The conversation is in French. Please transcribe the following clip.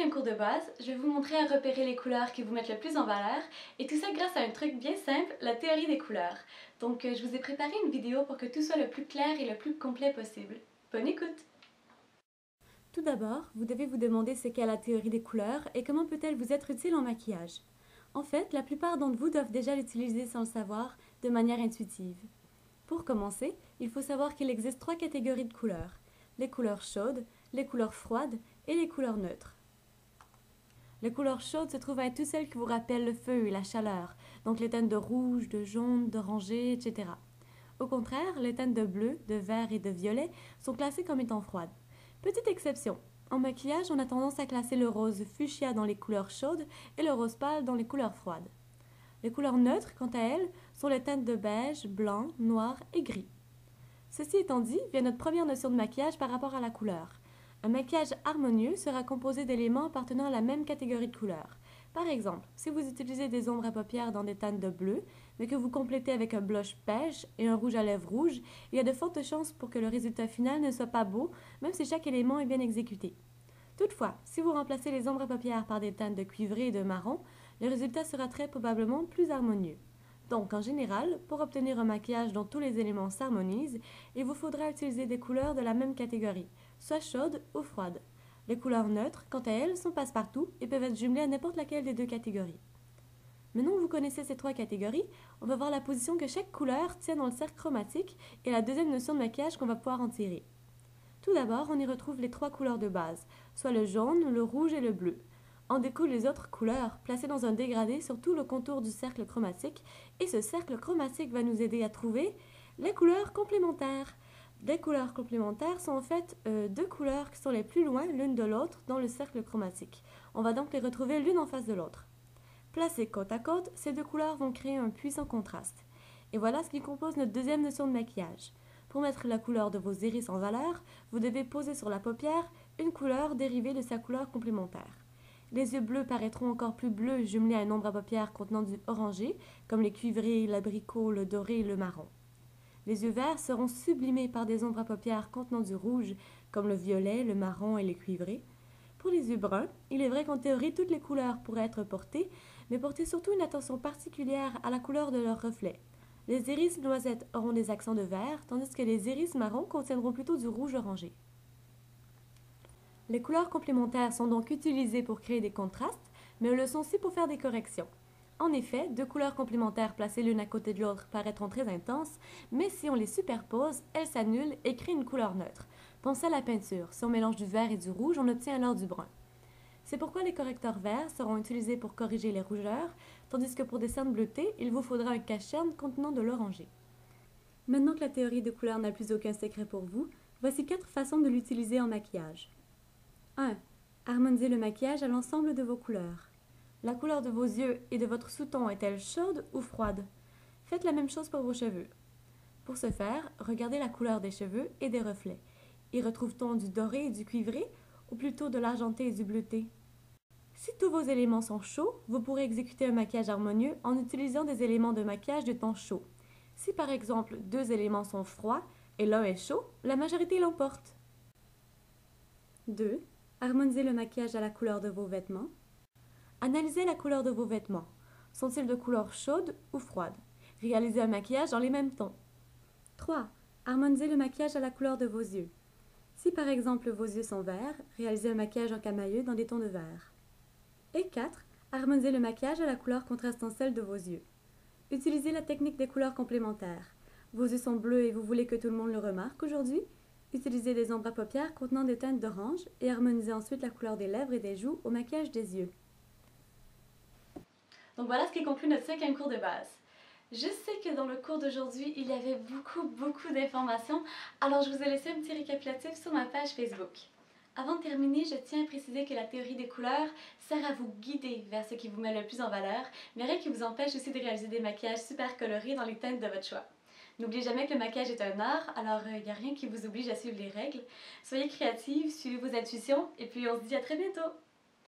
5e cours de base, je vais vous montrer à repérer les couleurs qui vous mettent le plus en valeur et tout ça grâce à un truc bien simple, la théorie des couleurs. Donc je vous ai préparé une vidéo pour que tout soit le plus clair et le plus complet possible. Bonne écoute! Tout d'abord, vous devez vous demander ce qu'est la théorie des couleurs et comment peut-elle vous être utile en maquillage. En fait, la plupart d'entre vous doivent déjà l'utiliser sans le savoir, de manière intuitive. Pour commencer, il faut savoir qu'il existe 3 catégories de couleurs: les couleurs chaudes, les couleurs froides et les couleurs neutres. Les couleurs chaudes se trouvent à être toutes celles qui vous rappellent le feu et la chaleur, donc les teintes de rouge, de jaune, d'oranger, etc. Au contraire, les teintes de bleu, de vert et de violet sont classées comme étant froides. Petite exception, en maquillage, on a tendance à classer le rose fuchsia dans les couleurs chaudes et le rose pâle dans les couleurs froides. Les couleurs neutres, quant à elles, sont les teintes de beige, blanc, noir et gris. Ceci étant dit, vient notre première notion de maquillage par rapport à la couleur. Un maquillage harmonieux sera composé d'éléments appartenant à la même catégorie de couleurs. Par exemple, si vous utilisez des ombres à paupières dans des teintes de bleu, mais que vous complétez avec un blush beige et un rouge à lèvres rouge, il y a de fortes chances pour que le résultat final ne soit pas beau, même si chaque élément est bien exécuté. Toutefois, si vous remplacez les ombres à paupières par des teintes de cuivré et de marron, le résultat sera très probablement plus harmonieux. Donc, en général, pour obtenir un maquillage dont tous les éléments s'harmonisent, il vous faudra utiliser des couleurs de la même catégorie, soit chaudes ou froides. Les couleurs neutres, quant à elles, sont passe-partout et peuvent être jumelées à n'importe laquelle des deux catégories. Maintenant que vous connaissez ces 3 catégories, on va voir la position que chaque couleur tient dans le cercle chromatique et la deuxième notion de maquillage qu'on va pouvoir en tirer. Tout d'abord, on y retrouve les 3 couleurs de base, soit le jaune, le rouge et le bleu. En découlent les autres couleurs, placées dans un dégradé sur tout le contour du cercle chromatique, et ce cercle chromatique va nous aider à trouver les couleurs complémentaires. Les couleurs complémentaires sont en fait 2 couleurs qui sont les plus loin l'une de l'autre dans le cercle chromatique. On va donc les retrouver l'une en face de l'autre. Placées côte à côte, ces 2 couleurs vont créer un puissant contraste. Et voilà ce qui compose notre deuxième notion de maquillage. Pour mettre la couleur de vos iris en valeur, vous devez poser sur la paupière une couleur dérivée de sa couleur complémentaire. Les yeux bleus paraîtront encore plus bleus jumelés à une ombre à paupières contenant du orangé, comme les cuivrés, l'abricot, le doré et le marron. Les yeux verts seront sublimés par des ombres à paupières contenant du rouge, comme le violet, le marron et les cuivrés. Pour les yeux bruns, il est vrai qu'en théorie toutes les couleurs pourraient être portées, mais portez surtout une attention particulière à la couleur de leur reflet. Les iris noisettes auront des accents de vert, tandis que les iris marron contiendront plutôt du rouge orangé. Les couleurs complémentaires sont donc utilisées pour créer des contrastes, mais elles le sont aussi pour faire des corrections. En effet, 2 couleurs complémentaires placées l'une à côté de l'autre paraîtront très intenses, mais si on les superpose, elles s'annulent et créent une couleur neutre. Pensez à la peinture, si on mélange du vert et du rouge, on obtient alors du brun. C'est pourquoi les correcteurs verts seront utilisés pour corriger les rougeurs, tandis que pour des cernes bleutées, il vous faudra un cache-cerne contenant de l'orangé. Maintenant que la théorie de couleurs n'a plus aucun secret pour vous, voici 4 façons de l'utiliser en maquillage. 1. Harmonisez le maquillage à l'ensemble de vos couleurs. La couleur de vos yeux et de votre sous-ton est-elle chaude ou froide? Faites la même chose pour vos cheveux. Pour ce faire, regardez la couleur des cheveux et des reflets. Y retrouve-t-on du doré et du cuivré, ou plutôt de l'argenté et du bleuté? Si tous vos éléments sont chauds, vous pourrez exécuter un maquillage harmonieux en utilisant des éléments de maquillage de temps chaud. Si par exemple 2 éléments sont froids et l'un est chaud, la majorité l'emporte. 2. Harmonisez le maquillage à la couleur de vos vêtements. Analysez la couleur de vos vêtements. Sont-ils de couleur chaude ou froide? Réalisez un maquillage dans les mêmes tons. 3. Harmonisez le maquillage à la couleur de vos yeux. Si par exemple vos yeux sont verts, réalisez un maquillage en camailleux dans des tons de vert. Et 4. Harmonisez le maquillage à la couleur contrastant celle de vos yeux. Utilisez la technique des couleurs complémentaires. Vos yeux sont bleus et vous voulez que tout le monde le remarque aujourd'hui? Utilisez des ombres à paupières contenant des teintes d'orange et harmonisez ensuite la couleur des lèvres et des joues au maquillage des yeux. Donc voilà ce qui conclut notre 5e cours de base. Je sais que dans le cours d'aujourd'hui, il y avait beaucoup d'informations, alors je vous ai laissé un petit récapitulatif sur ma page Facebook. Avant de terminer, je tiens à préciser que la théorie des couleurs sert à vous guider vers ce qui vous met le plus en valeur, mais rien qui vous empêche aussi de réaliser des maquillages super colorés dans les teintes de votre choix. N'oubliez jamais que le maquillage est un art, alors il n'y a rien qui vous oblige à suivre les règles. Soyez créative, suivez vos intuitions, et puis on se dit à très bientôt!